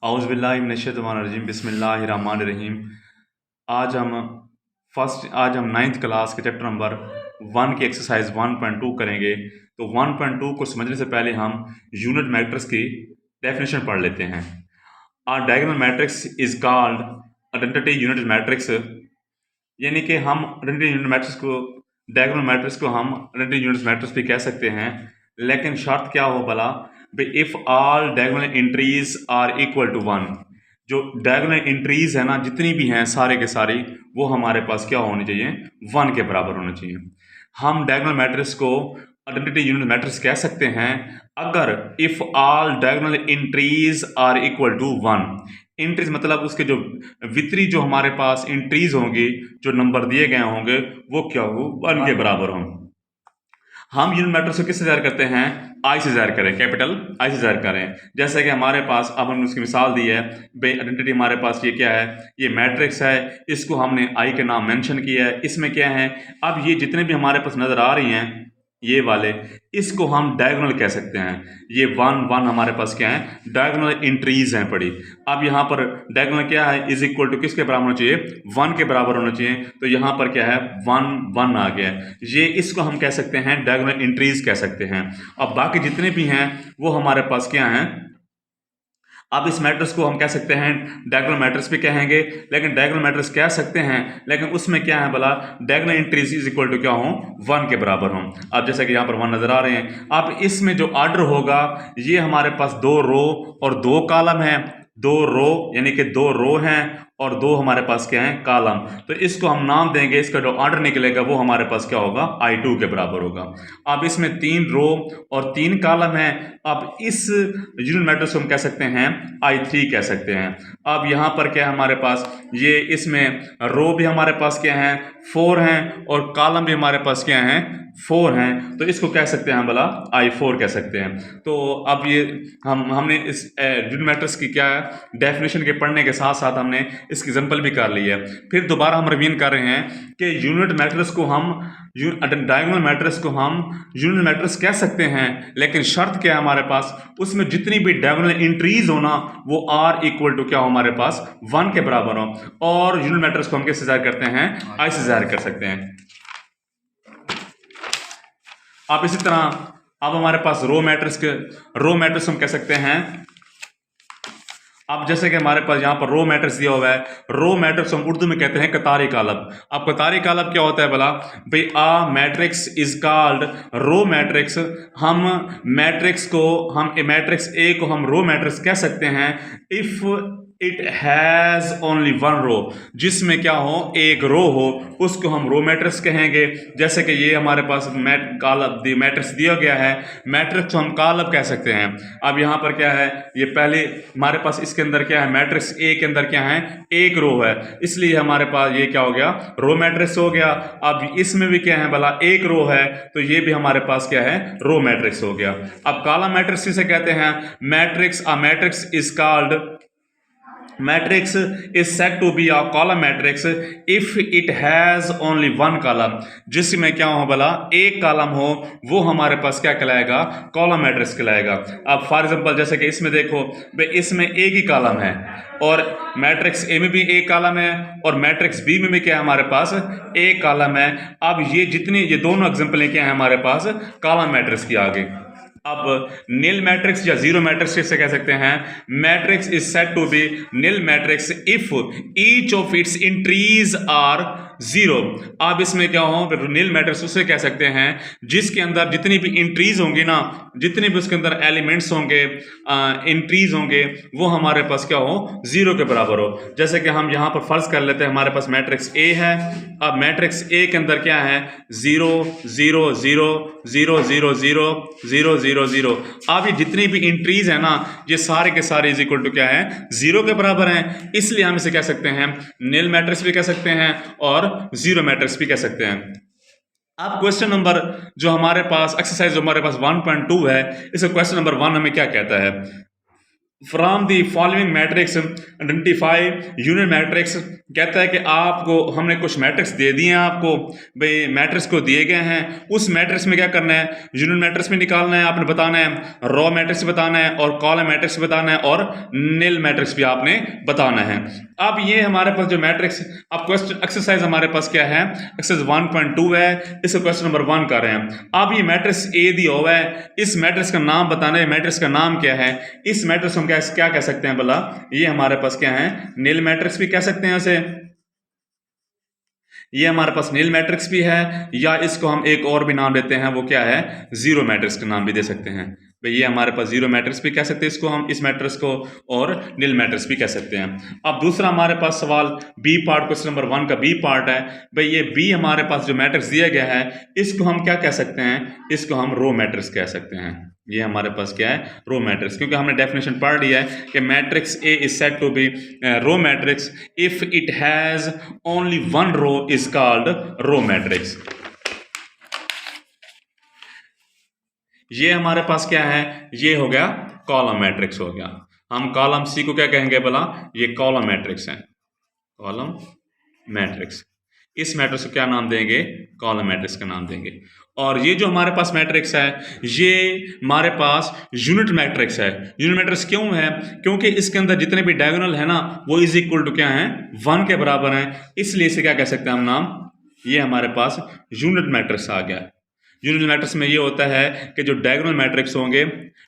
औज़ुबिल्लाहि मिनश्शैतानिर्रजीम बिस्मिल्लाहिर्रहमानिर्रहीम। आज हम नाइन्थ क्लास के चैप्टर नंबर 1 की एक्सरसाइज 1.2 करेंगे। तो 1.2 को समझने से पहले हम यूनिट मैट्रिक्स की डेफिनेशन पढ़ लेते हैं। अ diagonal matrix is called identity unit matrix, यानी कि हम आइडेंटिटी यूनिट मैट्रिक्स को डायगोनल मैट्रिक्स को हम आइडेंटिटी यूनिट मैट्रिक्स भी कह सकते हैं, लेकिन शर्त क्या हो भला, if all diagonal entries are equal to 1। जो डायगोनल एंट्रीज है ना, जितनी भी हैं सारे के सारी, वो हमारे पास क्या होनी चाहिए, 1 के बराबर होना चाहिए। हम डायगोनल मैट्रिक्स को आइडेंटिटी यूनिट मैट्रिक्स कह सकते हैं अगर if all diagonal entries are equal to 1। Entries मतलब उसके जो वितरी जो हमारे पास एंट्रीज होंगी, जो नंबर दिए गए होंगे, वो क्या हो, 1 के बराबर हों। हम यूनिट मैट्रिक्स को किससे ज़ाहिर करते हैं, आई से ज़ाहिर करें, कैपिटल आई से ज़ाहिर करें। जैसे कि हमारे पास अब हमने उसकी मिसाल दी है, आइडेंटिटी हमारे पास ये क्या है, ये मैट्रिक्स है, इसको हमने आई के नाम मेंशन किया है। इसमें क्या है, अब ये जितने भी हमारे पास नज़र आ रही हैं, ये वाले, इसको हम डायगोनल कह सकते हैं। ये 1 हमारे पास क्या है, डायगोनल एंट्रीज हैं पड़ी। अब यहाँ पर डायगोनल क्या है, इज इक्वल टू किसके बराबर होना चाहिए, 1 के बराबर होना चाहिए। तो यहाँ पर क्या है, 1 आ गया है। ये इसको हम कह सकते हैं डायगोनल एंट्रीज कह सकते हैं। अब बाकी जितने भी हैं वो हमारे पास क्या हैं, अब इस मैट्रिक्स को हम कह सकते हैं डायगोनल मैट्रिक्स भी कहेंगे, लेकिन डायगोनल मैट्रिक्स कह सकते हैं, लेकिन उसमें क्या है भला, diagonal entries is equal to क्या हो, 1 के बराबर हो। अब जैसे कि यहाँ पर 1 नजर आ रहे हैं, अब इसमें जो ऑर्डर होगा, ये हमारे पास 2 रो और 2 कॉलम है। 2 रो यानी कि 2 रो हैं और 2 हमारे पास क्या है, कॉलम। तो इसको हम नाम देंगे, इसका जो ऑर्डर निकलेगा वो हमारे पास क्या होगा, I2 के बराबर होगा। अब इसमें 3 रो और 3 कॉलम है। अब इस यूनिट मैट्रिक्स को हम कह सकते हैं I3 कह सकते हैं। अब यहाँ पर क्या है हमारे पास, ये इसमें रो भी हमारे पास क्या है, 4 हैं, और कॉलम भी हमारे पास क्या है, 4 हैं। तो इसको कह सकते हैं भला I4 कह सकते हैं। तो अब ये हमने इस यूनिट मैट्रिक्स की क्या है, डेफिनेशन के पढ़ने के साथ साथ हमने इसकी एग्जांपल भी कर ली है। फिर दोबारा हम रिवीजन कर रहे हैं कि यूनिट मैट्रिक्स को हम डायगोनल मैट्रिक्स को हम यूनिट मैट्रिक्स कह सकते हैं, लेकिन शर्त क्या है हमारे पास, उसमें जितनी भी डायगोनल एंट्रीज होना वो आर इक्वल टू क्या हो हमारे पास, 1 के बराबर हो। और यूनिट मैट्रिक्स को हम किससे ज़ाहिर करते हैं, आई से ज़ाहिर कर सकते हैं। आप इसी तरह अब हमारे पास रो मैट्रिक्स हम कह सकते हैं। अब जैसे कि हमारे पास यहाँ पर रो मैट्रिक्स दिया हुआ है, रो मैट्रिक्स हम उर्दू में कहते हैं कतारी कालब। अब कतारी कालब क्या होता है भला, भाई a matrix is called row matrix. हम मैट्रिक्स ए को हम रो मैट्रिक्स कह सकते हैं if it has only 1 row, जिसमें क्या हो, एक रो हो, उसको हम रो मैट्रिक्स कहेंगे। जैसे कि ये हमारे पास मैट्रिक्स दिया गया है, मैट्रिक्स हम कॉलम कह सकते हैं। अब यहाँ पर क्या है, ये पहले हमारे पास इसके अंदर क्या है, मैट्रिक्स ए के अंदर क्या है, एक रो है, इसलिए हमारे पास ये क्या हो गया, रो मैट्रिक्स हो गया। अब इसमें भी क्या है भला, एक रो है, तो ये भी हमारे पास क्या है, रो मैट्रिक्स हो गया। अब कॉलम मैट्रिक्स किसे कहते हैं, matrix is called matrix is said to be a column matrix if it has only 1 column. जिसमें क्या हो भला, एक कॉलम हो, वो हमारे पास क्या कहलाएगा, कॉलम मैट्रिक्स कहलाएगा। अब फॉर एग्जांपल जैसे कि इसमें देखो, भाई इसमें एक ही कॉलम है, और मैट्रिक्स ए में भी एक कॉलम है, और मैट्रिक्स बी में भी क्या है हमारे पास, एक कॉलम है। अब ये दोनों एग्जांपल क्या है हमारे पास, कॉलम मैट्रिक्स की आगे। अब नील मैट्रिक्स या जीरो मैट्रिक्स किससे कह सकते हैं, matrix is said to be nil matrix if each of its entries are 0। अब इसमें क्या हो, नील मैट्रिक्स उसे कह सकते हैं जिसके अंदर जितनी भी इंट्रीज होंगी ना, जितने भी उसके अंदर एलिमेंट्स होंगे, इंट्रीज होंगे, वो हमारे पास क्या हो, 0 के बराबर हो। जैसे कि हम यहाँ पर फर्ज कर लेते हैं हमारे पास मैट्रिक्स ए है। अब मैट्रिक्स ए के अंदर क्या है, 0 0 0 0 0 0 0 0 0। अब ये जितनी भी इंट्रीज है ना, ये सारे के सारे इज इक्वल टू क्या है, 0 के बराबर हैं। इसलिए हम इसे कह सकते हैं नील मैट्रिक्स भी कह सकते हैं और जीरो मैट्रिक्स भी कह सकते हैं। अब क्वेश्चन नंबर जो हमारे पास एक्सरसाइज जो हमारे पास 1.2 है, इस क्वेश्चन नंबर 1 हमें क्या कहता है, from the following matrix identify unit matrix. कहता है कि आपको हमने कुछ मैट्रिक्स दे दिए हैं, आपको भाई मैट्रिक्स को दिए गए हैं, उस मैट्रिक्स में क्या करना है, यूनिट मैट्रिक्स में निकालना है, आपने बताना है, रॉ मैट्रिक्स बताना है और कॉलम मैट्रिक्स बताना है और निल मैट्रिक्स भी आपने बताना है। अब ये हमारे पास जो मैट्रिक्स, अब क्वेश्चन एक्सरसाइज हमारे पास क्या है, एक्सरसाइज 1.2 है, इसको क्वेश्चन नंबर 1 कर रहे हैं। अब ये मैट्रिक्स ए दिया हुआ है, इस मैट्रिक्स का नाम बताना है, मैट्रिक्स का नाम क्या है, इस मैट्रिक्स को हम क्या कह सकते हैं भला, ये हमारे पास क्या है, निल मैट्रिक्स भी कह सकते हैं उसे, ये हमारे पास निल मैट्रिक्स भी है, या इसको हम एक और भी नाम देते हैं, वो क्या है, जीरो मैट्रिक्स का नाम भी दे सकते हैं भाई, ये हमारे पास जीरो मैट्रिक्स भी कह सकते हैं इसको हम, इस मैट्रिक्स को, और निल मैट्रिक्स भी कह सकते हैं। अब दूसरा हमारे पास सवाल बी पार्ट, क्वेश्चन नंबर 1 का बी पार्ट है भाई, ये बी हमारे पास जो मैट्रिक्स दिया गया है, इसको हम क्या कह सकते हैं, इसको हम रो मैट्रिक्स कह सकते हैं। ये हमारे पास क्या है, रो मैट्रिक्स, क्योंकि हमने डेफिनेशन पढ़ लिया है कि matrix A is said to be row matrix if it has only one row is called row matrix. ये हमारे पास क्या है, ये हो गया कॉलम मैट्रिक्स हो गया। हम कॉलम सी को क्या कहेंगे भला, ये कॉलम मैट्रिक्स है, कॉलम मैट्रिक्स। इस मैट्रिक्स को क्या नाम देंगे, कॉलम मैट्रिक्स का नाम देंगे। और ये जो हमारे पास मैट्रिक्स है, ये हमारे पास यूनिट मैट्रिक्स है। यूनिट मैट्रिक्स क्यों है, क्योंकि इसके अंदर जितने भी डायगोनल है ना, वो इज इक्वल टू क्या है, 1 के बराबर है, इसलिए इसे क्या कह सकते हैं हम नाम, ये हमारे पास यूनिट मैट्रिक्स आ गया। यूनिट मैट्रिक्स में ये होता है कि जो डायगोनल मैट्रिक्स होंगे,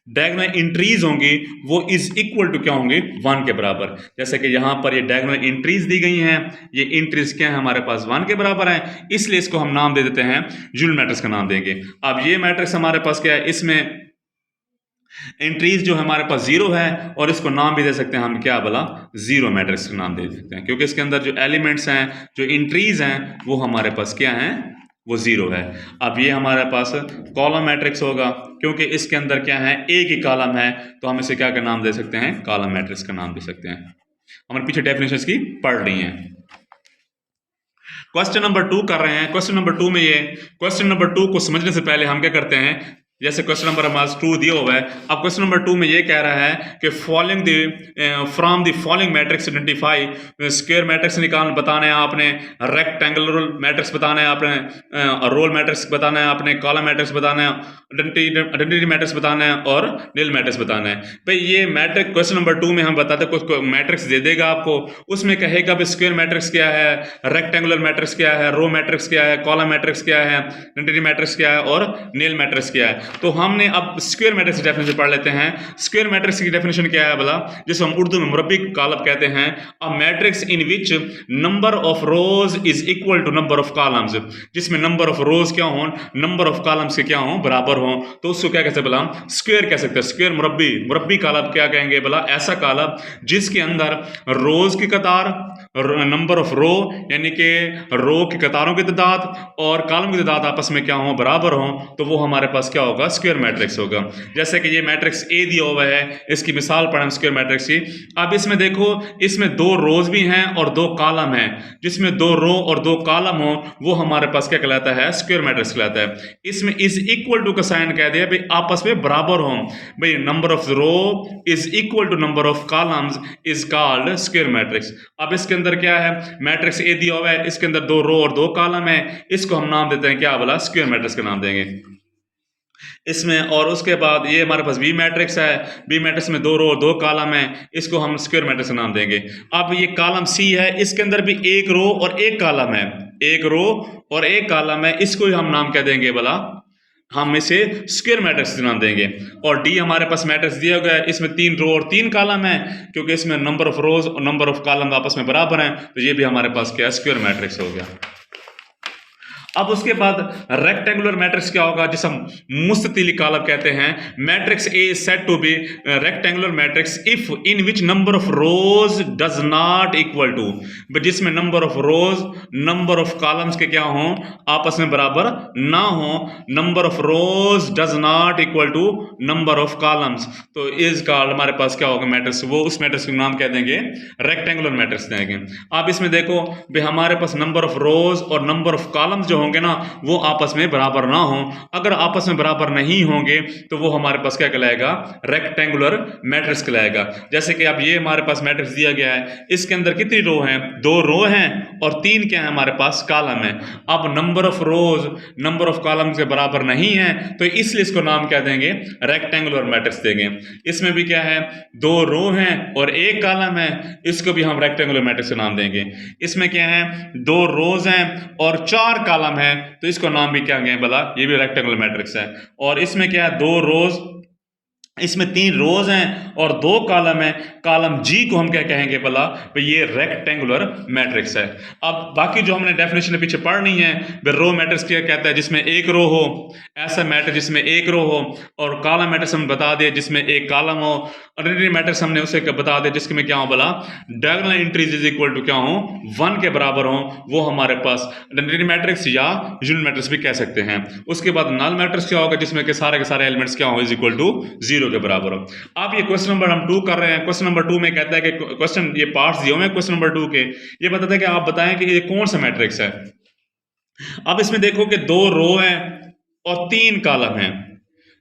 डायगोनल एंट्रीज होंगी, वो इज इक्वल टू क्या होंगे, 1 के बराबर। जैसे कि यहाँ पर ये डायगोनल एंट्रीज दी गई हैं, ये एंट्रीज क्या है हमारे पास 1 के बराबर है, इसलिए इसको हम नाम दे देते हैं, यूनिट मैट्रिक्स का नाम देंगे। अब ये मैट्रिक्स हमारे पास क्या है, इसमें एंट्रीज जो हमारे पास 0 है, और इसको नाम भी दे सकते हैं हम क्या बोला, जीरो मैट्रिक्स का नाम दे सकते हैं, क्योंकि इसके अंदर जो एलिमेंट्स हैं, जो एंट्रीज हैं, वो हमारे पास क्या हैं, वो 0 है। अब ये हमारे पास कॉलम मैट्रिक्स होगा, क्योंकि इसके अंदर क्या है, एक ही कॉलम है, तो हम इसे क्या का नाम दे सकते हैं, कॉलम मैट्रिक्स का नाम दे सकते हैं। हमारे पीछे डेफिनेशंस की पढ़ रही हैं। क्वेश्चन नंबर 2 कर रहे हैं। क्वेश्चन नंबर 2 में ये, क्वेश्चन नंबर 2 को समझने से पहले हम क्या करते हैं, जैसे क्वेश्चन नंबर हमारा 2 दिया हुआ है, अब क्वेश्चन नंबर 2 में ये कह रहा है कि following from the following matrix identify, square matrix निकाल बताना है आपने, रेक्टेंगुलर मैट्रिक्स बताना है आपने, रोल मैट्रिक्स बताना है आपने, कॉलम मैट्रिक्स बताना है, आइडेंटिटी मैट्रिक्स बताना है और निल मैट्रिक्स बताना है। भाई ये मैट्रिक्स क्वेश्चन नंबर 2 में हम बताते हैं, कुछ मैट्रिक्स दे देगा आपको, उसमें कहेगा भाई स्क्वायर मैट्रिक्स क्या है, रेक्टेंगुलर मैट्रिक्स क्या है, रो मैट्रिक्स क्या है, कॉलम मैट्रिक्स क्या है, आइडेंटिटी मैट्रिक्स क्या है और निल मैट्रिक्स क्या है। तो हमने अब स्क्वायर मैट्रिक्स की डेफिनेशन पढ़ लेते हैं। स्क्वायर मैट्रिक्स की डेफिनेशन क्या है भला, जिसे हम उर्दू में मुरब्बी कालब कहते हैं, a matrix in which number of rows is equal to number of columns, जिसमें नंबर ऑफ रोज क्या हो, नंबर ऑफ कॉलम्स के क्या हो, बराबर हो, तो उसको क्या कहते हैं भला, स्क्वायर कह सकते हैं। स्क्वायर मुरब्बी कालब क्या कहेंगे भला, ऐसा कालब जिसके अंदर रोज की कतार, नंबर ऑफ रो यानी कि रो की कतारों की तादाद और कॉलम की तादाद आपस में क्या हो, बराबर हो, तो वो हमारे पास क्या होगा, स्क्वायर मैट्रिक्स होगा। जैसे कि ये मैट्रिक्स ए दिया हुआ है, इसकी मिसाल पढ़ें स्क्वायर मैट्रिक्स की। अब इसमें देखो, इसमें 2 रोज भी हैं और 2 कॉलम हैं, जिसमें 2 रो और 2 कॉलम हो, वो हमारे पास क्या कहलाता है, स्क्वायर मैट्रिक्स कहलाता है। इसमें इज इक्वल टू का साइन कह दिया भाई, आपस में बराबर हो भाई, number of row is equal to number of columns is called square matrix. अब इसके अंदर क्या है, मैट्रिक्स ए दिया हुआ है, इसके अंदर 2 रो और 2 कॉलम है, इसको हम नाम देते हैं क्या बोला, स्क्वायर मैट्रिक्स का नाम देंगे इसमें। और उसके बाद ये हमारे पास बी मैट्रिक्स है, बी मैट्रिक्स में 2 रो और 2 कॉलम है, इसको हम स्क्वायर मैट्रिक्स का नाम देंगे। अब ये कॉलम सी है, इसके अंदर भी 1 रो और 1 कॉलम है, 1 रो और 1 कॉलम है, इसको ही हम नाम क्या देंगे बोला, हम इसे स्क्वायर मैट्रिक्स का नाम देंगे। और डी हमारे पास मैट्रिक्स दिया गया है, इसमें 3 रो और 3 कॉलम है, क्योंकि इसमें नंबर ऑफ रोज और नंबर ऑफ कॉलम आपस में बराबर हैं, तो ये भी हमारे पास क्या है, स्क्वायर मैट्रिक्स हो गया। अब उसके बाद रेक्टेंगुलर मैट्रिक्स क्या होगा, जिसे हम मुस्ततिली कालब कहते हैं। Matrix A is said to be rectangular matrix if in which number of rows does not equal to, जिसमें number of rows number of columns के क्या हो, आपस में बराबर ना हो, number of rows does not equal to number of columns, तो इज कॉल्ड हमारे पास क्या होगा मैट्रिक्स, वो उस मैट्रिक्स का नाम क्या देंगे, रेक्टेंगुलर मैट्रिक्स देंगे। आप इसमें देखो भाई, हमारे पास नंबर ऑफ रोज और नंबर ऑफ कॉलम्स जो होंगे ना वो आपस में बराबर ना हो। अगर आपस में बराबर नहीं होंगे तो वो हमारे पास क्या कहलाएगा, रेक्टेंगुलर मैट्रिक्स कहलाएगा। जैसे कि अब ये हमारे पास मैट्रिक्स दिया गया है, इसके अंदर कितनी रो हैं, 2 रो हैं और 3 क्या है हमारे पास कॉलम है। अब number of rows number of column के बराबर नहीं है तो इसलिए इसको नाम क्या देंगे, रेक्टेंगुलर मैट्रिक्स देंगे। इसमें भी क्या है, 2 रो हैं और 1 कॉलम है, इसको भी हम रेक्टेंगुलर मैट्रिक्स का नाम देंगे। इसमें क्या है, 2 रोज हैं और 4 कॉलम है तो इसको नाम भी क्या देंगे भला, ये भी रेक्टेंगुलर मैट्रिक्स है। और इसमें क्या है, 2 रोज, इसमें 3 रोज हैं और 2 कॉलम है, कॉलम जी को हम क्या कहेंगे भला, तो ये रेक्टेंगुलर मैट्रिक्स है। अब बाकी जो हमने डेफिनेशन पीछे पढ़नी है, रो मैट्रिक्स क्या कहता है, जिसमें 1 रो हो, ऐसा मैट्रिक्स जिसमें 1 रो हो, और कॉलम मैट्रिक्स हम बता दिए जिसमें 1 कॉलम हो, ऑर्डिनरी मैट्रिक्स हमने उसे बता दिया जिसमें क्या हो भला, diagonal entries is equal to क्या हो, 1 के बराबर हो, वो हमारे पास ऑर्डिनरी मैट्रिक्स या यूनिट मैट्रिक्स भी कह सकते हैं। उसके बाद नल मैट्रिक्स क्या होगा, जिसमें के सारे एलिमेंट्स क्या हो, इज इक्वल टू 0 के बराबर हो। अब ये क्वेश्चन नंबर हम 2 कर रहे हैं। क्वेश्चन नंबर 2 में कहता है कि क्वेश्चन, ये पार्ट्स दिए हुए हैं क्वेश्चन नंबर 2 के, ये बताता है कि आप बताएं कि ये कौन सा मैट्रिक्स है। अब इसमें देखो कि 2 रो हैं और 3 कॉलम हैं,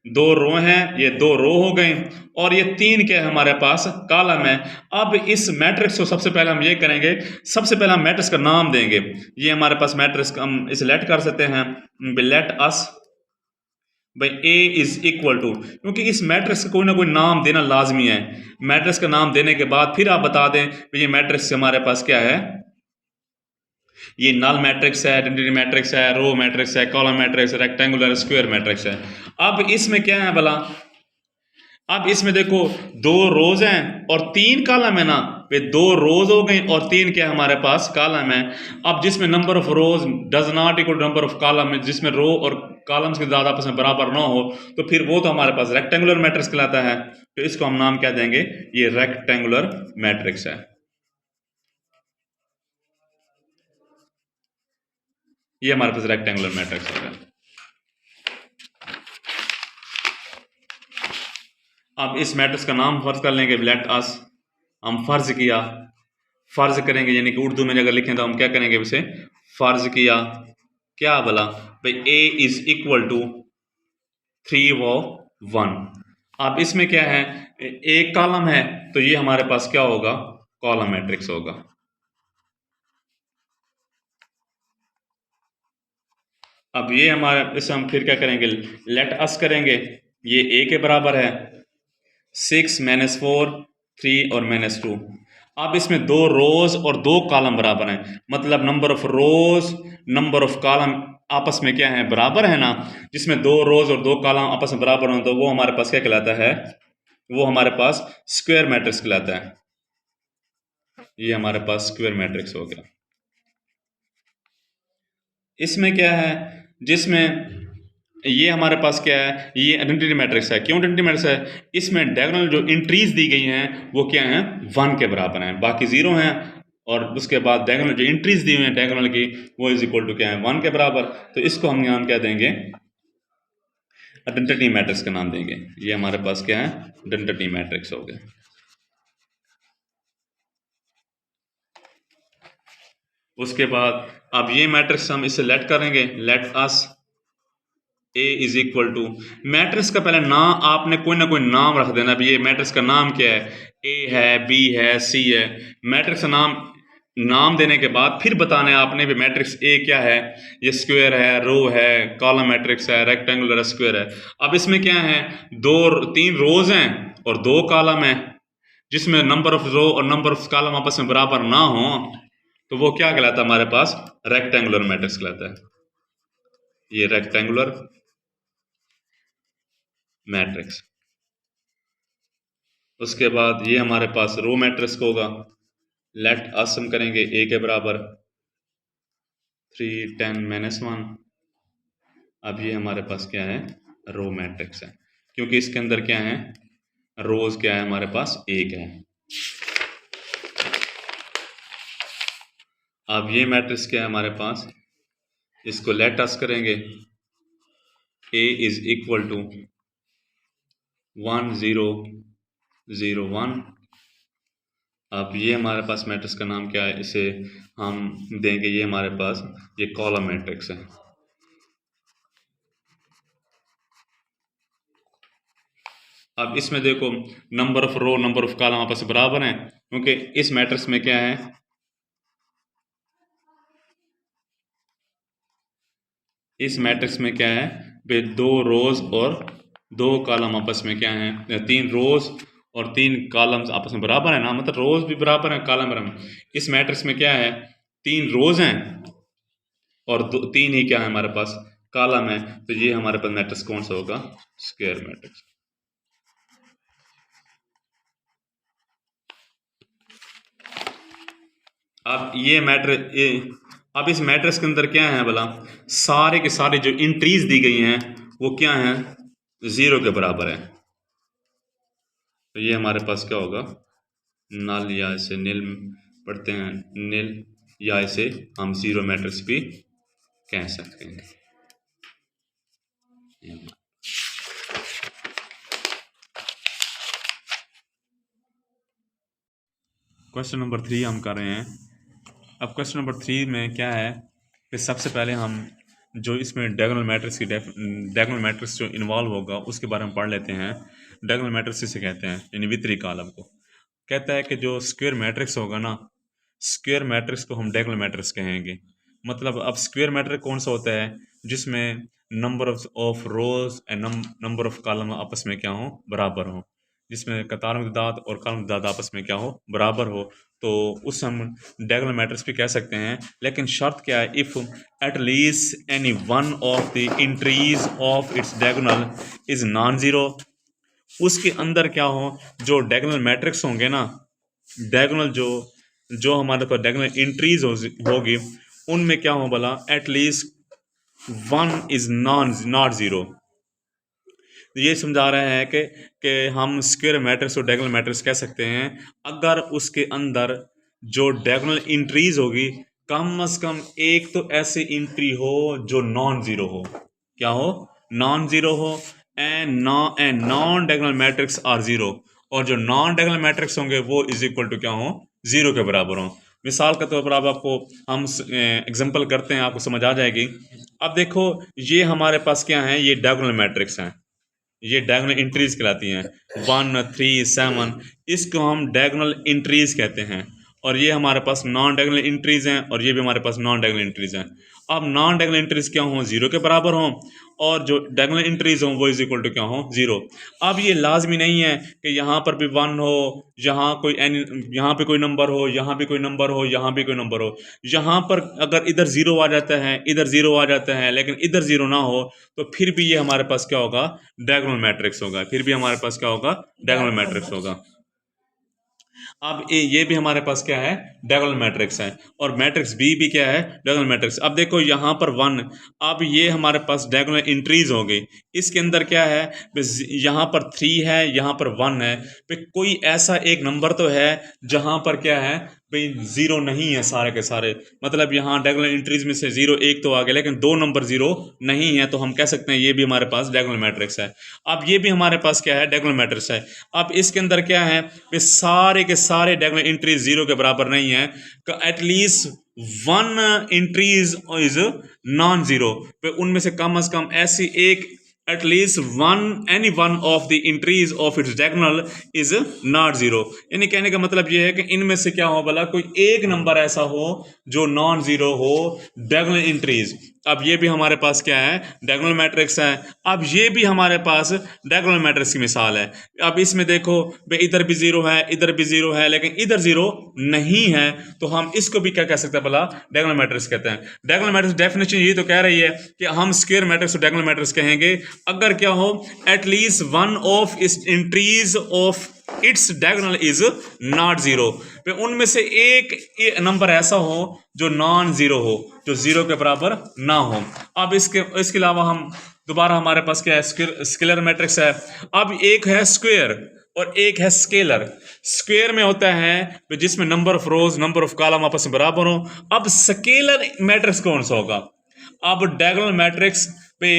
2 रो हैं, ये 2 रो हो गए और ये 3 क्या है हमारे पास कॉलम है। अब इस मैट्रिक्स को सबसे पहले हम ये करेंगे, सबसे पहले हम मैट्रिक्स का नाम देंगे। ये हमारे पास मैट्रिक्स हम इसे लेट कर सकते हैं, लेट अस भाई ए इज इक्वल टू, क्योंकि इस मैट्रिक्स का कोई ना कोई नाम देना लाजमी है। मैट्रिक्स का नाम देने के बाद फिर आप बता दें ये मैट्रिक्स हमारे पास क्या है, ये नल मैट्रिक्स है, आइडेंटिटी मैट्रिक्स है, रो मैट्रिक्स है, column matrix, rectangular square matrix है। अब इसमें क्या है भला, अब इसमें देखो 2 रोज हैं और 3 कॉलम है ना, वे 2 रोज हो गई और 3 क्या हमारे पास कॉलम है। अब जिसमें number of rows does not equal number of column, जिसमें रो और कॉलम्स के ज्यादा आपस में बराबर ना हो तो फिर वो तो हमारे पास रेक्टेंगुलर मैट्रिक्स कहलाता है। तो इसको हम नाम क्या देंगे, ये रेक्टेंगुलर मैट्रिक्स है, ये हमारे पास रेक्टेंगुलर मैट्रिक्स होगा। अब इस मैट्रिक्स का नाम फर्ज कर लेंगे, लेट अस, हम फर्ज किया, फर्ज करेंगे यानी कि उर्दू में अगर लिखें तो हम क्या करेंगे, उसे फर्ज किया क्या बोला भाई, ए इज इक्वल टू 3 व 1। अब इसमें क्या है, एक कॉलम है तो ये हमारे पास क्या होगा, कॉलम मैट्रिक्स होगा। अब ये हमारे, इसे हम फिर क्या करेंगे, लेट अस करेंगे, ये ए के बराबर है 6 - 4 3 और -2। अब इसमें 2 रोज और 2 कॉलम बराबर हैं, मतलब number of rows number of column आपस में क्या है, बराबर है ना। जिसमें 2 रोज और 2 कॉलम आपस में बराबर हो तो वो हमारे पास क्या कहलाता है, वो हमारे पास स्क्वायर मैट्रिक्स कहलाता है। ये हमारे पास स्क्वायर मैट्रिक्स हो गया। इसमें क्या है, जिसमें ये हमारे पास क्या है, ये आइडेंटिटी मैट्रिक्स है। क्यों आइडेंटिटी मैट्रिक्स है, इसमें डायगोनल जो एंट्रीज दी गई हैं वो क्या हैं, 1 के बराबर हैं, बाकी 0 हैं। और उसके बाद डायगोनल जो एंट्रीज दी हुई हैं डायगोनल की, वो इज इक्वल टू क्या है, 1 के बराबर। तो इसको हम नाम क्या देंगे, आइडेंटिटी मैट्रिक्स का नाम देंगे। ये हमारे पास क्या है, आइडेंटिटी मैट्रिक्स हो गया। उसके बाद अब ये मैट्रिक्स हम इसे लेट करेंगे, let us A is equal to, matrix का पहले नाम आपने कोई ना कोई नाम रख देना। अब ये मैट्रिक्स का नाम क्या है, ए है, बी है, सी है। मैट्रिक्स का नाम देने के बाद फिर बताना है आपने भी मैट्रिक्स ए क्या है, ये स्क्वायर है, रो है, कॉलम मैट्रिक्स है, रेक्टेंगुलर स्क्वायर है। अब इसमें क्या है, 3 रोज हैं और 2 कॉलम है, जिसमें नंबर ऑफ रो और नंबर ऑफ कॉलम आपस में बराबर ना हो तो वो क्या कहलाता है, हमारे पास रेक्टेंगुलर मैट्रिक्स कहलाता है। ये रेक्टेंगुलर मैट्रिक्स। उसके बाद ये हमारे पास रो मैट्रिक्स होगा, लेट अस हम करेंगे ए के बराबर 3 10 -1। अब ये हमारे पास क्या है, रो मैट्रिक्स है, क्योंकि इसके अंदर क्या है, रोज क्या है हमारे पास 1 है। अब ये मैट्रिक्स क्या है हमारे पास, इसको लेट अस करेंगे, ए इज इक्वल टू 1 0 0 1। अब ये हमारे पास मैट्रिक्स का नाम क्या है, इसे हम देंगे, ये हमारे पास ये कॉलम मैट्रिक्स है। अब इसमें देखो number of row number of column आपस में बराबर हैं, क्योंकि इस मैट्रिक्स में क्या है, इस मैट्रिक्स में क्या है भाई, 2 रोज और 2 कॉलम आपस में क्या है, 3 रोज और 3 कॉलम्स आपस में बराबर है ना, मतलब रोज भी बराबर है कॉलम बराबर। इस मैट्रिक्स में क्या है, 3 रोज हैं और 3 ही क्या है हमारे पास कॉलम है, तो ये हमारे पास मैट्रिक्स कौन सा होगा, स्क्वायर मैट्रिक्स। अब ये अब इस मैट्रिक्स के अंदर क्या है भला, सारे के सारे जो एंट्रीज दी गई हैं वो क्या हैं, 0 के बराबर है। तो ये हमारे पास क्या होगा, नल, या इसे नील पढ़ते हैं, नील, या इसे हम 0 मैट्रिक्स भी कह सकते हैं। क्वेश्चन नंबर 3 हम कर रहे हैं। अब क्वेश्चन नंबर 3 में क्या है कि सबसे पहले हम जो इसमें डायगोनल मैट्रिक्स जो इन्वॉल्व होगा उसके बारे में पढ़ लेते हैं। डायगोनल मैट्रिक्स इसे कहते हैं, यानी वितरी कॉलम को कहता है कि जो स्क्वायर मैट्रिक्स होगा ना, स्क्वायर मैट्रिक्स को हम डायगोनल मैट्रिक्स कहेंगे। मतलब अब स्क्वायर मैट्रिक्स कौन सा होता है, जिसमें number of rose and number of column आपस में क्या हो, बराबर हो, जिसमें कतारों की तादाद और कॉलम की तादाद आपस में क्या हो, बराबर हो, तो उस हम डायगोनल मैट्रिक्स भी कह सकते हैं। लेकिन शर्त क्या है, if at least any one of the entries of its diagonal is non zero, उसके अंदर क्या हो, जो डायगोनल मैट्रिक्स होंगे ना, डायगोनल जो जो हमारे पास डायगोनल इंट्रीज होगी उनमें क्या हो भला, at least one is not zero. ये समझा रहे हैं कि हम स्क्वायर मैट्रिक्स और डायगोनल मैट्रिक्स कह सकते हैं अगर उसके अंदर जो डायगोनल इंट्रीज होगी कम से कम एक तो ऐसी इंट्री हो जो नॉन ज़ीरो हो। क्या हो, नॉन ज़ीरो हो। And non diagonal matrix are zero, और जो नॉन डायगोनल मैट्रिक्स होंगे वो इज इक्वल टू क्या हो, ज़ीरो के बराबर हो। मिसाल के तौर पर अब आपको हम एग्जांपल करते हैं, आपको समझ आ जाएगी। अब देखो ये हमारे पास क्या है, ये डायगोनल मैट्रिक्स हैं, ये डायगोनल इंट्रीज कहलाती हैं, 1 3 7, इसको हम डायगोनल इंट्रीज कहते हैं। और ये हमारे पास नॉन डायगोनल इंट्रीज हैं, और ये भी हमारे पास नॉन डायगोनल इंट्रीज हैं। अब नॉन डायगोनल इंट्रीज क्या हों, 0 के बराबर हों, और जो डायगोनल इंट्रीज हों वो इज इक्वल टू क्या हो, 0। अब ये लाजमी नहीं है कि यहाँ पर भी 1 हो, यहाँ कोई यहाँ पे कोई नंबर हो, यहाँ भी कोई नंबर हो, यहाँ भी कोई नंबर हो। यहाँ पर अगर इधर 0 आ जाता है, इधर 0 आ जाता है, लेकिन इधर 0 ना हो, तो फिर भी ये हमारे पास क्या होगा, डायगोनल मैट्रिक्स होगा। फिर भी हमारे पास क्या होगा, डायगोनल मैट्रिक्स होगा। अब ये भी हमारे पास क्या है, डायगोनल मैट्रिक्स है, और मैट्रिक्स बी भी क्या है, डायगोनल मैट्रिक्स। अब देखो यहाँ पर 1, अब ये हमारे पास डायगोनल इंट्रीज हो गई। इसके अंदर क्या है, यहाँ पर 3 है, यहाँ पर 1 है, तो कोई ऐसा एक नंबर तो है जहाँ पर क्या है भाई, 0 नहीं है सारे के सारे। मतलब यहाँ डायगोनल इंट्रीज में से 0 एक तो आ गया, लेकिन 2 नंबर 0 नहीं है, तो हम कह सकते हैं ये भी हमारे पास डायगोनल मैट्रिक्स है। अब ये भी हमारे पास क्या है, डायगोनल मैट्रिक्स है। अब इसके अंदर क्या है, वे सारे के सारे डायगोनल इंट्रीज 0 के बराबर नहीं है, at least 1 entries is non zero, उनमें से कम ऐसी एक at least any one of the entries of its diagonal is not zero। यानी कहने का मतलब ये है कि इनमें से क्या हो भला, कोई एक नंबर ऐसा हो जो नॉन जीरो हो, डायगोनल इंट्रीज। अब ये भी हमारे पास क्या है, डायगोनल मैट्रिक्स है। अब ये भी हमारे पास डायगोनल मैट्रिक्स की मिसाल है। अब इसमें देखो भाई, इधर भी 0 है, इधर भी 0 है, लेकिन इधर 0 नहीं है, तो हम इसको भी क्या कह सकते हैं भला, डायगोनल मैट्रिक्स कहते हैं। डायगोनल मैट्रिक्स डेफिनेशन ये तो कह रही है कि हम स्क्वायर मैट्रिक्स और डायगोनल मैट्रिक्स कहेंगे अगर क्या हो, एटलीस्ट वन ऑफ इस entries of its diagonal is not zero, उनमें से एक नंबर ऐसा हो जो नॉन ज़ीरो हो, जो 0 के बराबर ना हो। अब इसके अलावा हम दोबारा हमारे पास क्या है, स्केलर मैट्रिक्स है। अब एक है स्क्वायर और एक है स्केलर। स्क्वायर में होता है जिसमें number of rows number of column आपस में बराबर हो। अब स्केलर मैट्रिक्स कौन सा होगा, अब डायगोनल मैट्रिक्स पे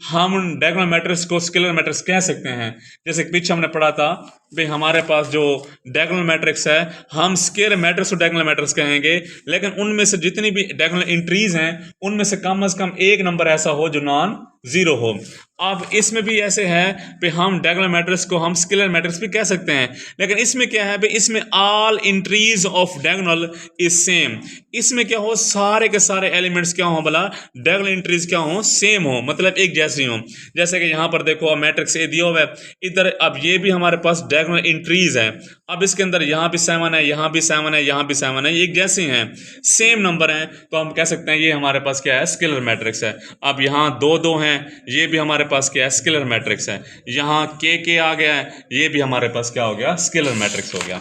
हम डायगोनल मैट्रिक्स को स्केलर मैट्रिक्स कह सकते हैं। जैसे कि पीछे हमने पढ़ा था भाई हमारे पास जो डायगोनल मैट्रिक्स है हम स्केलर मैट्रिक्स को डायगोनल मैट्रिक्स कहेंगे, लेकिन उनमें से जितनी भी डायगोनल इंट्रीज हैं उनमें से कम एक नंबर ऐसा हो जो नॉन जीरो हो। अब इसमें भी ऐसे है कि हम डायगोनल मैट्रिक्स को हम स्केलर मैट्रिक्स भी कह सकते हैं, लेकिन इसमें क्या है भाई इसमें all entries of diagonal is same. इसमें क्या हो सारे के सारे एलिमेंट्स क्या हो भला डायगोनल इंट्रीज क्या हो सेम हो, मतलब एक जैसी हो। जैसे कि यहाँ पर देखो अब मैट्रिक्स ए दिया हुआ है इधर, अब ये भी हमारे पास डायगोनल इंट्रीज है। अब इसके अंदर यहाँ भी 7 है, यहाँ भी 7 है, यहाँ भी 7 है, एक जैसे हैं सेम नंबर हैं, तो हम कह सकते हैं ये हमारे पास क्या है स्केलर मैट्रिक्स है। अब यहाँ 2 2 हैं, ये भी हमारे पास क्या है स्केलर मैट्रिक्स है। यहाँ के आ गया है, ये भी हमारे पास क्या हो गया स्केलर मैट्रिक्स हो गया।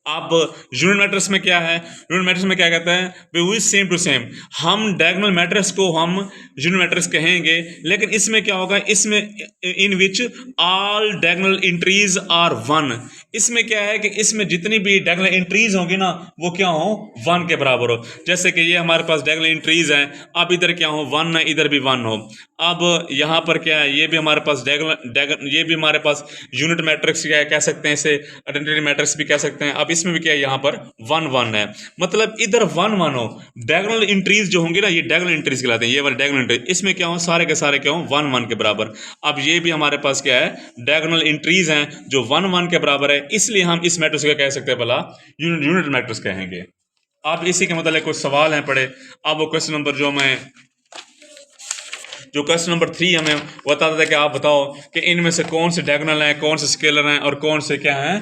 अब यूनिट मैट्रिक्स में क्या है, यूनिट मैट्रिक्स में क्या कहते हैं वी सेम टू सेम, हम डायगोनल मैट्रिक्स को हम यूनिट मैट्रिक्स कहेंगे, लेकिन इसमें क्या होगा इसमें in which all diagonal entries are 1। इसमें क्या है कि इसमें जितनी भी डायगोनल इंट्रीज होंगी ना वो क्या हो 1 के बराबर हो। जैसे कि ये हमारे पास डायगोनल इंट्रीज हैं, अब इधर क्या हो 1 है, इधर भी 1 हो। अब यहाँ पर क्या है ये भी हमारे पास ये भी हमारे पास यूनिट मैट्रिक्स क्या है कह सकते हैं, इसे आइडेंटिटी मैट्रिक्स भी कह सकते हैं। अब इसमें भी क्या है यहाँ पर 1 1 है, मतलब इधर 1 1 हो। डायगोनल इंट्रीज जो होंगी ना ये डायगोनल इंट्रीज कहलाते हैं, ये वाले डायगोनल इंट्रीज इसमें क्या हो सारे के सारे क्या हो 1 1 के बराबर। अब ये भी हमारे पास क्या है डायगोनल इंट्रीज हैं जो 1 1 के बराबर है, इसलिए हम इस मैट्रिक्स को कह सकते हैं भला यूनिट मैट्रिक्स कहेंगे। अब इसी के मतलब कुछ सवाल हैं पड़े। अब वो क्वेश्चन नंबर क्वेश्चन नंबर 3 हमें बताता था कि आप बताओ कि इनमें से कौन से डायगोनल हैं, कौन से स्केलर हैं और कौन से क्या हैं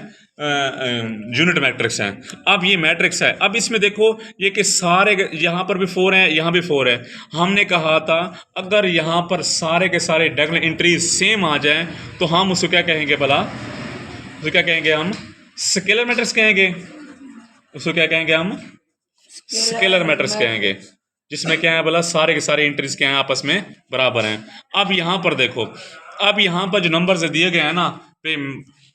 यूनिट मैट्रिक्स हैं। अब ये मैट्रिक्स है, अब इसमें देखो ये कि सारे यहाँ पर भी 4 हैं, यहाँ भी 4 है। हमने कहा था अगर यहाँ पर सारे के सारे डायगोनल इंट्रीज सेम आ जाएं तो हम उसको क्या कहेंगे भला, उसको क्या कहेंगे हम स्केलर मैट्रिक्स कहेंगे। उसको क्या कहेंगे हम स्केलर मैट्रिक्स कहेंगे, जिसमें क्या है बोला सारे के सारे इंट्रीज क्या हैं आपस में बराबर हैं। अब यहाँ पर देखो, अब यहाँ पर जो नंबर से दिए गए हैं ना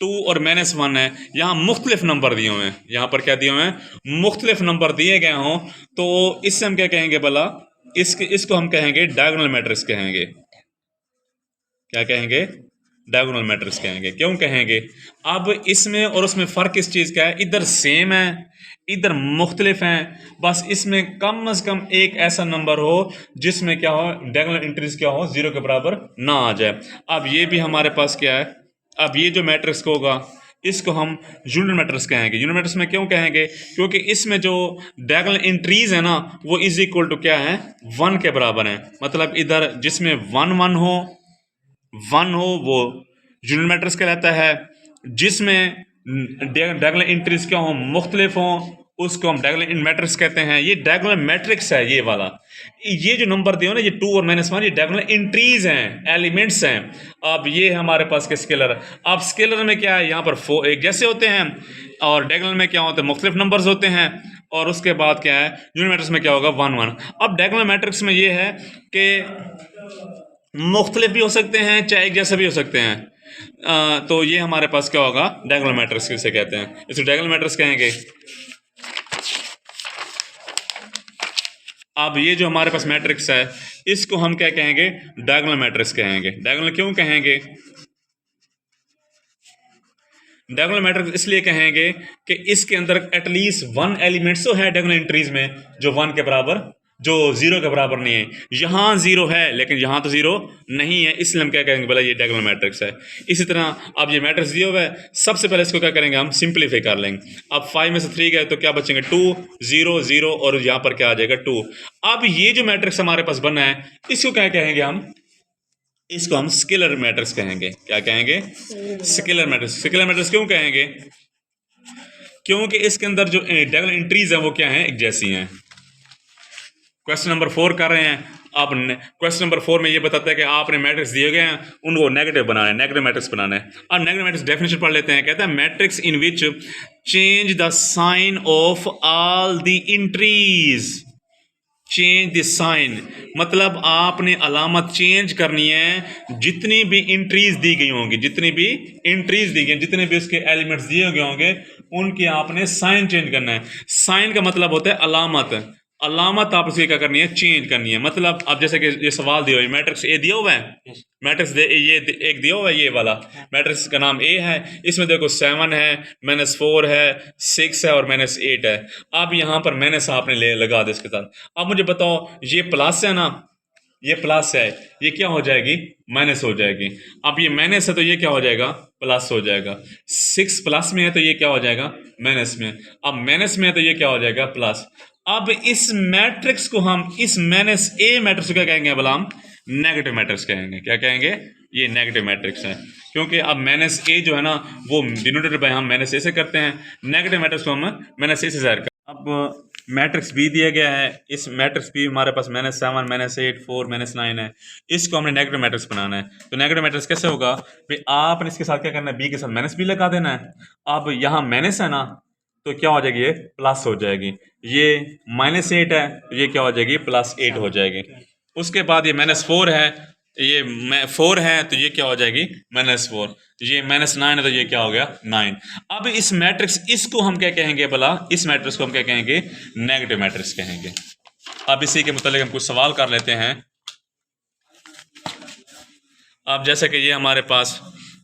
2 और -1 है, यहाँ मुख्तलिफ नंबर दिए हुए हैं, यहाँ पर क्या दिए हुए हैं मुख्तलिफ नंबर दिए गए हों, तो इससे हम क्या कहेंगे भला इसको हम कहेंगे डायगोनल मैट्रिक्स कहेंगे। क्या कहेंगे डायगोनल मैट्रिक्स कहेंगे। क्यों कहेंगे, अब इसमें और उसमें फ़र्क किस चीज़ का है, इधर सेम है इधर मुख्तलिफ हैं, बस इसमें कम से कम एक ऐसा नंबर हो जिसमें क्या हो डायगोनल इंट्रीज क्या हो 0 के बराबर ना आ जाए। अब ये भी हमारे पास क्या है, अब ये जो मैट्रिक्स होगा इसको हम यूनिट मैट्रिक्स कहेंगे। यूनिट मैट्रिक्स में क्यों कहेंगे, क्योंकि इसमें जो डायगोनल इंट्रीज है ना वो इज इक्वल टू क्या है 1 के बराबर है। मतलब इधर जिसमें 1 1 हो वो यूनिट मैट्रिक्स कहलाता है, जिसमें डायगोनल इंट्रीज क्या हो मुख्तलिफ हों उसको हम डायगोनल मैट्रिक्स कहते हैं। ये डायगोनल मैट्रिक्स है ये वाला, ये जो नंबर दिए हो ना ये 2 और -1 ये डायगोनल इंट्रीज हैं एलिमेंट्स हैं। अब ये हमारे पास के स्केलर, अब स्केलर में क्या है यहाँ पर 4 एक जैसे होते हैं और डायगोनल में क्या होते हैं मुख्तलिफ नंबर्स होते हैं, और उसके बाद क्या है यूनिट मैट्रिक्स में क्या होगा 1 1। अब डायगोनल मैट्रिक्स में ये है कि मुख्तलिफ भी हो सकते हैं चाहे एक जैसे भी हो सकते हैं, तो ये हमारे पास क्या होगा डायगोनल मैट्रिक्स किसे कहते हैं, इसको डायगोनल मैट्रिक्स कहेंगे। अब ये जो हमारे पास मैट्रिक्स है इसको हम क्या कहेंगे डायगोनल मैट्रिक्स कहेंगे। डायगोनल क्यों कहेंगे, डायगोनल मैट्रिक्स इसलिए कहेंगे कि इसके अंदर एटलीस्ट 1 एलिमेंट्स तो है डायगोनल इंट्रीज में जो 1 के बराबर जो 0 के बराबर नहीं है। यहाँ 0 है लेकिन यहाँ तो 0 नहीं है, इसलिए हम क्या कहेंगे बोला ये डायगोनल मैट्रिक्स है। इसी तरह अब ये मैट्रिक्स दिया हुआ है, सबसे पहले इसको क्या करेंगे हम सिंप्लीफाई कर लेंगे। अब 5 में से 3 गए तो क्या बचेंगे 2 0 0 और यहाँ पर क्या आ जाएगा 2। अब ये जो मैट्रिक्स हमारे पास बना है इसको क्या कहेंगे हम, इसको हम स्केलर मैट्रिक्स कहेंगे। क्या कहेंगे स्केलर मैट्रिक्स। स्केलर मैट्रिक्स क्यों कहेंगे, क्योंकि इसके अंदर जो डायगोनल इंट्रीज है वो क्या है एक जैसी हैं। क्वेश्चन नंबर 4 कर रहे हैं। अब क्वेश्चन नंबर 4 में ये बताता है कि आपने मैट्रिक्स दिए गए हैं उनको नेगेटिव बनाना है, नेगेटिव मैट्रिक्स बनाना है। अब नेगेटिव मैट्रिक्स डेफिनेशन पढ़ लेते हैं। कहता है matrix in which change the sign of all the entries, change the sign मतलब आपने अलामत चेंज करनी है जितनी भी इंट्रीज दी गई होंगी, जितनी भी इंट्रीज दी गई जितने भी उसके एलिमेंट्स दिए गए होंगे उनके आपने साइन चेंज करना है। साइन का मतलब होता है अलामत, अलामत आप इसकी क्या करनी है, चेंज करनी है। मतलब अब जैसे कि ये सवाल दिया हुआ है, मैट्रिक्स ए दिया हुआ है, मैट्रिक्स ये एक दिया हुआ है, ये वाला मैट्रिक्स का नाम ए है। इसमें देखो 7 है, -4 है, 6 है और -8 है। अब यहाँ पर माइनस आपने ले लगा दे इसके साथ। अब मुझे बताओ, ये प्लस है ना, ये प्लस है, ये क्या हो जाएगी, माइनस हो जाएगी। अब ये माइनस है तो ये क्या हो जाएगा, प्लस हो जाएगा। 6 प्लस में है तो ये क्या हो जाएगा, माइनस में। अब माइनस में है तो ये क्या हो जाएगा, प्लस। अब इस मैट्रिक्स को हम, इस माइनस ए मैट्रिक्स को क्या कहेंगे, बोला हम नेगेटिव मैट्रिक्स कहेंगे। क्या कहेंगे, ये नेगेटिव मैट्रिक्स है, क्योंकि अब माइनस ए जो है ना वो डिनोटेड बाय हम माइनस ए से करते हैं, नेगेटिव मैट्रिक्स को हम माइनस ए से जाहिर करते हैं। अब मैट्रिक्स बी दिया गया है, इस मैट्रिक्स बी हमारे पास -7 -8 4 -9 है। इसको हमने नेगेटिव मैट्रिक्स बनाना है। तो नेगेटिव मैट्रिक्स कैसे होगा भाई, आपने इसके साथ क्या करना है, बी के साथ माइनस बी लगा देना है। अब यहाँ माइनस है ना, तो क्या हो जाएगी, ये प्लस हो जाएगी। ये -8 है तो ये क्या हो जाएगी, +8 हो जाएगी। उसके बाद ये -4 है, ये 4 है तो ये क्या हो जाएगी, -4। ये -9 है तो ये क्या हो गया, 9। अब इस मैट्रिक्स, इसको हम क्या कहेंगे भला, इस मैट्रिक्स को हम क्या कहेंगे, नेगेटिव मैट्रिक्स कहेंगे। अब इसी के मुतालिक हम कुछ सवाल कर लेते हैं। अब जैसे कि ये हमारे पास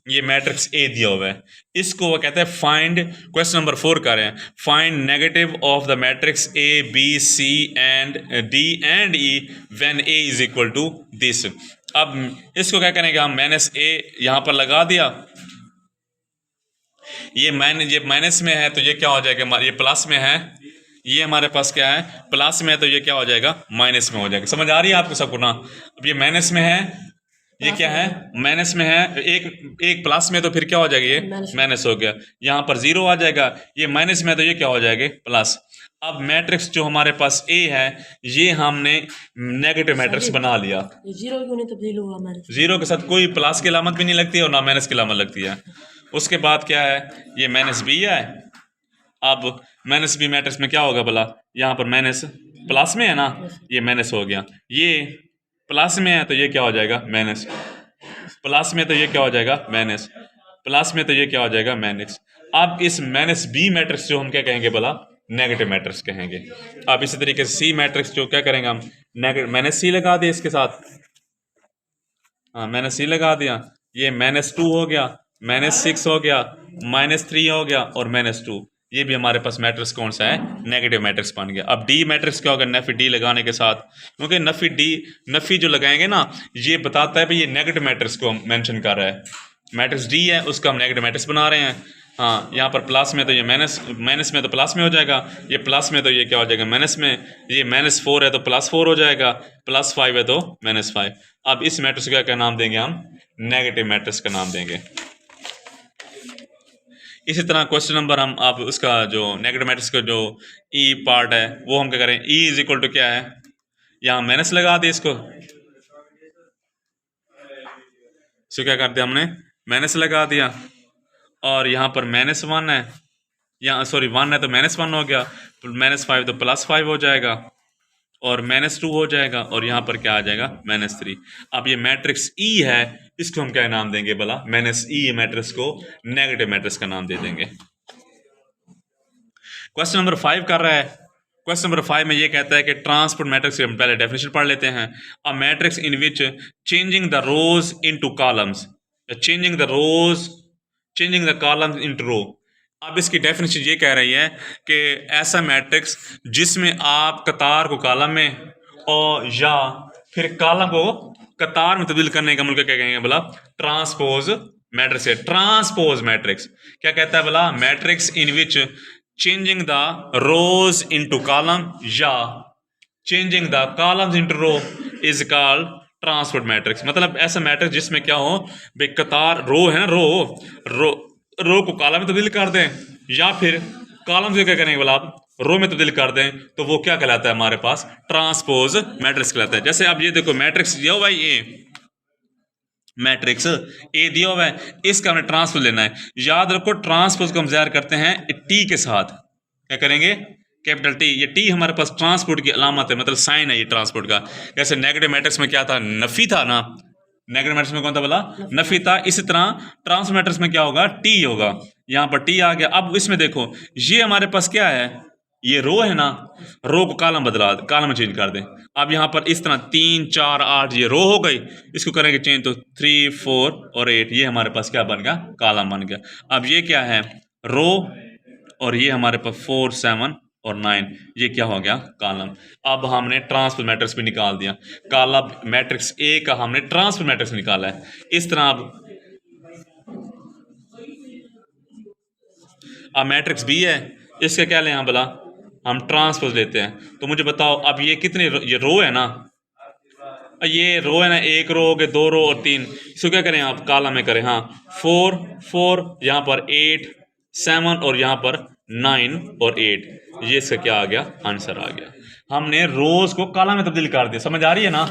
ये मैट्रिक्स ए दिया हुआ है, इसको वो कहते हैं फाइंड, क्वेश्चन नंबर 4 कर रहे हैं, find negative of the matrix A B C and D and E when A is equal to this. अब इसको क्या करेंगे हम, माइनस ए यहाँ पर लगा दिया, ये माइनस में है तो ये क्या हो जाएगा, ये प्लस में है, ये हमारे पास क्या है, प्लस में है तो ये क्या हो जाएगा, माइनस में हो जाएगा। समझ आ रही है आपको सबको ना। अब ये माइनस में है, ये क्या है, माइनस में है, एक प्लस में तो फिर क्या हो जाएगा, ये माइनस हो गया। यहाँ पर 0 आ जाएगा, ये माइनस में है तो ये क्या हो जाएगा, प्लस। अब मैट्रिक्स जो हमारे पास ए है, ये हमने नेगेटिव मैट्रिक्स बना लिया। जीरो क्यों नहीं तब्दील हुआ हमारे, जीरो के साथ कोई प्लस की अलामत भी नहीं लगती है और ना माइनस की अलामत लगती है। उसके बाद क्या है, ये -b है। अब -b मैट्रिक्स में क्या होगा भला, यहाँ पर माइनस, प्लस में है ना, ये माइनस हो गया। ये प्लस में है तो ये क्या हो जाएगा, माइनस। प्लस में तो ये क्या हो जाएगा, माइनस। प्लस में तो ये क्या हो जाएगा, माइनस। अब इस -b मैट्रिक्स जो हम क्या कहेंगे भला, नेगेटिव मैट्रिक्स कहेंगे। अब इसी तरीके से सी मैट्रिक्स जो क्या करेंगे हम, नेगेटिव, -c लगा दिए इसके साथ, हाँ -c लगा दिया। ये -2 हो गया, -6 हो गया, -3 हो गया और -2। ये भी हमारे पास मैट्रिक्स कौन सा है, नेगेटिव मैट्रिक्स बन गया। अब डी मैट्रिक्स क्या होगा, नफी डी लगाने के साथ, क्योंकि नफी जो लगाएंगे ना, ये बताता है भाई ये नेगेटिव मैट्रिक्स को मेंशन कर रहा है। मैट्रिक्स डी है उसका हम नेगेटिव मैट्रिक्स बना रहे हैं। हाँ, यहाँ पर प्लस में तो ये माइनस में तो प्लस में हो जाएगा, ये प्लस में तो ये क्या हो जाएगा, माइनस में। ये -4 है तो +4 हो जाएगा, +5 है तो -5। अब इस मैट्रिक्स का क्या नाम देंगे हम, नेगेटिव मैट्रिक्स का नाम देंगे। इसी तरह क्वेश्चन नंबर हम, आप उसका जो नेगेटिव मैट्रिक्स का जो ई पार्ट है वो हम क्या करें, ई इज इक्वल टू क्या है, यहाँ माइनस लगा दिए इसको क्या कर दिया हमने, माइनस लगा दिया। और यहाँ पर -1 है, यहाँ सॉरी 1 है तो -1 हो गया, -5 तो +5 हो जाएगा और -2 हो जाएगा और यहाँ पर क्या आ जाएगा, -3। अब ये मैट्रिक्स ई है, इसको हम क्या नाम देंगे भला, -e मैट्रिक्स को नेगेटिव मैट्रिक्स का नाम दे देंगे। क्वेश्चन नंबर 5 कर रहा है। क्वेश्चन नंबर 5 में ये कहता है कि ट्रांसपोर्ट मैट्रिक्स की हम पहले डेफिनेशन पढ़ लेते हैं। A matrix in which changing the rows into columns, changing the columns into row. अब इसकी डेफिनेशन ये कह रही है कि ऐसा मैट्रिक्स जिसमें आप कतार को कॉलम में और या फिर कॉलम को कतार में तब्दील करने का मुल्क क्या कहेंगे बोला, ट्रांसपोज मैट्रिक्स है। ट्रांसपोज मैट्रिक्स क्या कहता है बोला, matrix in which changing the rows into column या changing the columns into row is called transport matrix. मतलब ऐसा मैट्रिक्स जिसमें क्या हो, बेकतार रो है ना, रो को कॉलम में तब्दील कर दें या फिर कॉलम से क्या करेंगे बोला आप, रो में तब्दील कर दें, तो वो क्या कहलाता है हमारे पास, ट्रांसपोज मैट्रिक्स कहलाता है। जैसे आप ये देखो मैट्रिक्स दिया हुआ है, ये मैट्रिक्स ए दिया हुआ है, इसका हमें ट्रांसपोज लेना है। याद रखो ट्रांसपोज को हम ज़ाहिर करते हैं टी के साथ, क्या करेंगे, कैपिटल टी। ये टी हमारे पास ट्रांसपोर्ट की अलामत है, मतलब साइन है ये ट्रांसपोर्ट का। जैसे नेगेटिव मैट्रिक्स में क्या था, नफी था ना, नेगेटिव मैट्रिक्स में कौन था बोला, नफी था। इसी तरह ट्रांसपोर्ट मैट्रिक्स में क्या होगा, टी होगा। यहाँ पर टी आ गया। अब इसमें देखो ये हमारे पास क्या है, ये रो है ना, रो को कॉलम में चेंज कर दें। अब यहाँ पर इस तरह 3 4 8 ये रो हो गई, इसको करेंगे चेंज तो 3 4 और 8 ये हमारे पास क्या बन गया, कॉलम बन गया। अब ये क्या है, रो, और ये हमारे पास 4 7 और 9 ये क्या हो गया, कॉलम। अब हमने ट्रांसपोज मैट्रिक्स भी निकाल दिया, कॉलम मैट्रिक्स ए का हमने ट्रांसपोज मैट्रिक्स निकाला है। इस तरह अब मैट्रिक्स बी है, इसका क्या लें हम भला, हम ट्रांसपोज लेते हैं। तो मुझे बताओ अब ये कितने ये रो है ना, ये रो है ना, एक रो हो गए, 2 रो और 3, इसको क्या करें आप, कॉलम में करें। हाँ 4 4 यहाँ पर 8 7 और यहाँ पर 9 और 8 ये इसका क्या आ गया, आंसर आ गया। हमने रोज को कॉलम में तब्दील कर दिया, समझ आ रही है ना।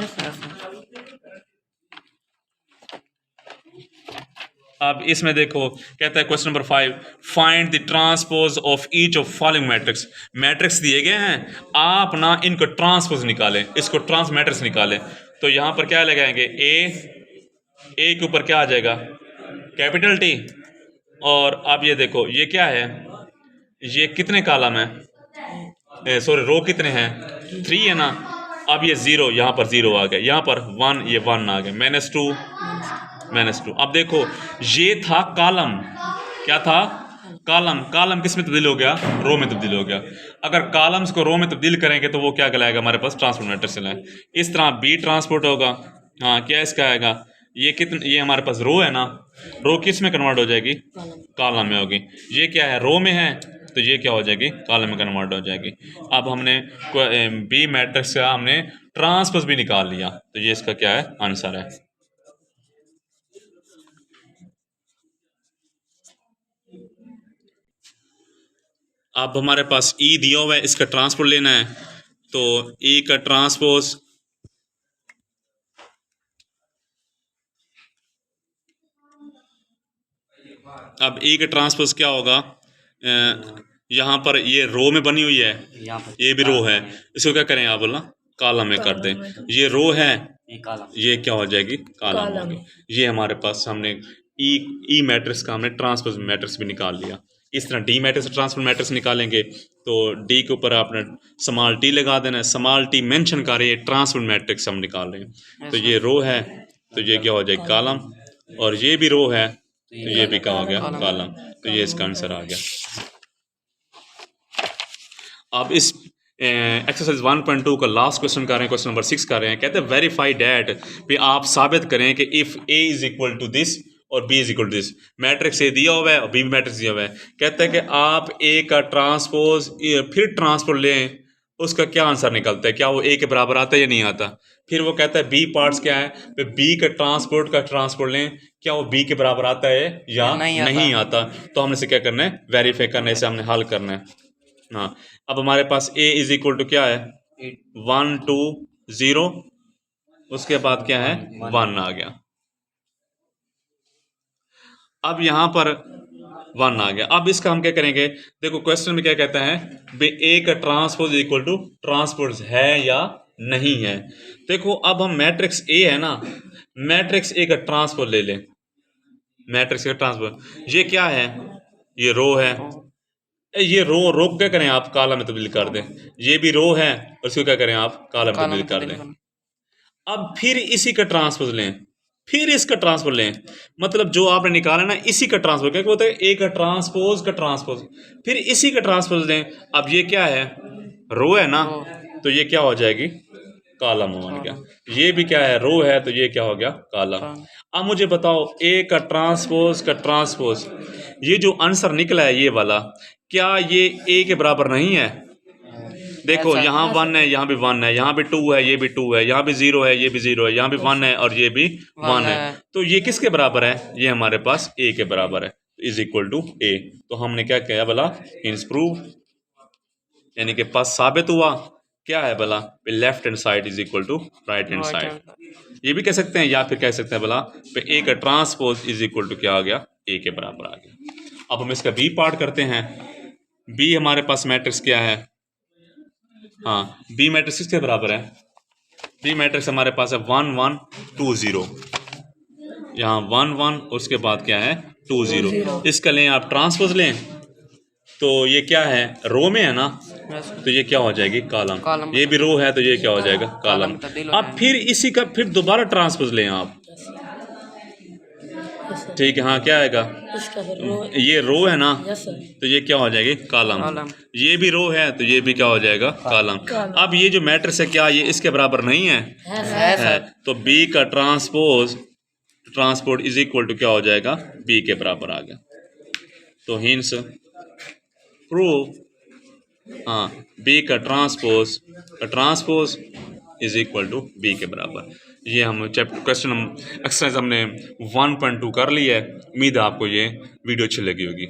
अब इसमें देखो कहता है question number 5, find the transpose of each of following matrix. Matrix दिए गए हैं, आप ना इनको ट्रांसपोज निकालें, इसको ट्रांस मैट्रिक्स निकालें। तो यहाँ पर क्या लगाएंगे, ए के ऊपर क्या आ जाएगा, कैपिटल टी। और अब ये देखो ये क्या है, ये कितने कॉलम है, सॉरी रो कितने हैं, 3 है ना। अब ये 0 यहाँ पर 0 आ गया, यहाँ पर 1 ये 1 आ गया, -2 अब देखो ये था कॉलम, क्या था, कॉलम। कॉलम किस में तब्दील हो गया, रो में तब्दील हो गया। अगर कॉलम्स को रो में तब्दील करेंगे तो वो क्या कहलाएगा, हमारे पास ट्रांसपोर्ट मैट्रिक्स है। इस तरह बी ट्रांसपोर्ट होगा, हाँ क्या इसका आएगा, ये कितने, ये हमारे पास रो है ना, रो किस में कन्वर्ट हो जाएगी, कॉलम में होगी। ये क्या है, रो में है, तो ये क्या हो जाएगी, कॉलम में कन्वर्ट हो जाएगी। अब हमने बी मैट्रिक्स का हमने ट्रांसपोज भी निकाल लिया, तो ये इसका क्या है, आंसर है। अब हमारे पास ई दिया हुआ है, इसका ट्रांसपोज लेना है। तो ई का ट्रांसपोज, अब ई का ट्रांसपोज क्या होगा, यहाँ पर ये रो में बनी हुई है, ये भी रो है, इसको क्या करें आप बोलना, कॉलम में कर दें। ये रो है, ये क्या हो जाएगी, कॉलम होगी। ये हमारे पास हमने ई मैट्रिक्स का हमने ट्रांसपोज मैट्रिक्स भी निकाल लिया। इस तरह डी मैट्रिक्स ट्रांसपोज मैट्रिक्स निकालेंगे तो डी के ऊपर आपने स्मॉल टी लगा देना है, स्मॉल टी मेंशन कर रही है, ट्रांसपोज मैट्रिक्स हम निकाल रहे हैं। तो ये रो है, तो ये क्या हो जाएगी, कॉलम, और ये भी रो है, तो ये भी क्या हो गया, कॉलम। तो ये इसका आंसर आ गया। अब इस एक्सरसाइज 1.2 का लास्ट क्वेश्चन कर रहे हैं, क्वेश्चन नंबर 6 कर रहे हैं। कहते हैं वेरीफाई डैट, भी आप साबित करें कि if A is equal to this और B is equal to this. Matrix A दिया हुआ है और बी मैट्रिक्स दिया हुआ है। कहते हैं कि आप ए का ट्रांसपोज फिर ट्रांसपोज लें, उसका क्या आंसर निकलता है, क्या वो ए के बराबर आता है या नहीं आता। फिर वो कहता है बी पार्ट्स क्या है, तो बी का ट्रांसपोर्ट लें, क्या वो बी के बराबर आता है या नहीं आता। तो हमने से क्या करना है, वेरीफाई करना है, इसे हमने हल करना है। हाँ अब हमारे पास a इज इक्वल टू क्या है, 1 2 0, उसके बाद क्या है, 1 आ गया। अब यहाँ पर 1 आ गया। अब इसका हम क्या करेंगे, देखो क्वेश्चन में क्या कहता है, बे ए का ट्रांसपोज इक्वल टू ट्रांसपोज है या नहीं है। देखो अब हम मैट्रिक्स ए है ना, मैट्रिक्स ए का ट्रांसपोज ले लें, मैट्रिक्स का ट्रांसपोज, ये क्या है, ये रो है, ये रो क्या करें आप, कॉलम में तब्दील कर दें। ये भी रो है और इसको क्या करें आप, कॉलम में तब्दील कर दें। अब फिर इसी का ट्रांसपोज लें, फिर इसका ट्रांसपोज लें, मतलब जो आपने निकाला ना इसी का ट्रांसपोज, क्या होता है, ए का ट्रांसपोज, फिर इसी का ट्रांसपोज लें। अब ये क्या है, रो है ना, तो ये क्या हो जाएगी, कॉलम बन गया। ये भी क्या है, रो है, तो ये क्या हो गया, कॉलम। अब मुझे बताओ ए का ट्रांसपोज ये जो आंसर निकला है ये वाला, क्या ये ए के बराबर नहीं है। देखो यहाँ 1 है, यहाँ भी 1 है, यहाँ भी 2 है, ये भी 2 है, यहाँ भी 0 है, ये भी 0 है, यहाँ भी 1 है और ये भी 1 है। तो ये किसके बराबर है, ये हमारे पास ए के बराबर है, इज इक्वल टू ए। तो हमने क्या किया भला, हिंस प्रूव, यानी कि पास साबित हुआ, क्या है भला, left hand side is equal to right hand side. ये भी कह सकते हैं, या फिर कह सकते हैं भला ए का ट्रांसपोज इज इक्वल टू क्या आ गया, ए के बराबर आ गया। अब हम इसका बी पार्ट करते हैं। बी हमारे पास मैट्रिक्स क्या है, हाँ बी मैट्रिक्स किसके बराबर है, बी मैट्रिक्स हमारे पास है 1 1 2 0, यहाँ 1 1 उसके बाद क्या है 2 0। इसका लें आप ट्रांसपोज लें, तो ये क्या है, रो में है ना, तो ये क्या हो जाएगी कॉलम। कॉलम ये भी रो है तो ये क्या हो जाएगा कॉलम। कॉलम तब्दील हो अब फिर इसी का फिर दोबारा ट्रांसपोज लें आप, यस सर। ठीक है। हाँ क्या आएगा, इसका सर रो। ये रो है ना, यस सर। तो ये क्या हो जाएगी कॉलम। कॉलम। ये भी रो है तो ये भी क्या हो जाएगा कॉलम। अब ये जो मैट्रिक्स है क्या ये इसके बराबर नहीं है, है सर। तो बी का ट्रांसपोर्ट इज इक्वल टू क्या हो जाएगा बी के बराबर आ गया। तो हिंस प्रूव, हाँ बी का transpose is equal to B के बराबर। ये हम चैप्टर क्वेश्चन एक्सरसाइज हमने 1.2 कर लिया है। उम्मीद है आपको ये वीडियो अच्छी लगी होगी।